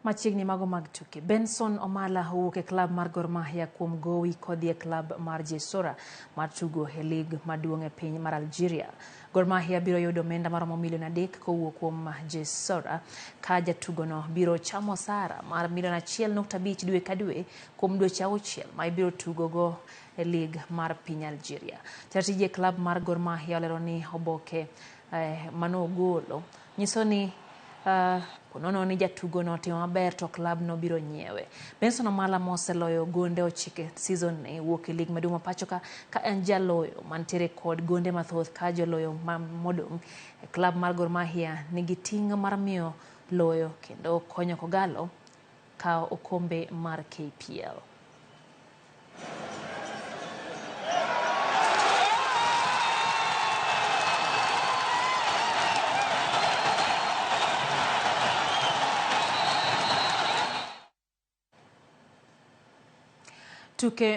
Machiegni mago mag tuke. Benson Omala owuok e klab mar Gor Mahia kuom gowi kodhi e klab mar Jesora mar tugo e lig maduong' e piny mar Algeria. Gor Mahia biro yudo omenda maromo milion 3 kowuok kuom Jesora ka jatugono biro chamo osara mar milion 1.5 dwe ka dwe kuom dweche 6 ma ibiro tugogo e lig mar piny Algeria. Jatije klab mar Gor Mahia olero ni oboke manogolo nyiso ni konono ni jatugono otimo maber to klab no biro nyiewe. Benson Omala moseloyo gonde 9 season ni wuok e lig maduong' ma pachoka ka en jaloyo mantiere kod gonde mathoth ka joloyo modong' e klab mar Gor Mahia nigi ting' mar miyo loyo kendo konyo Kogalo kao okombe mar KPL. Tuke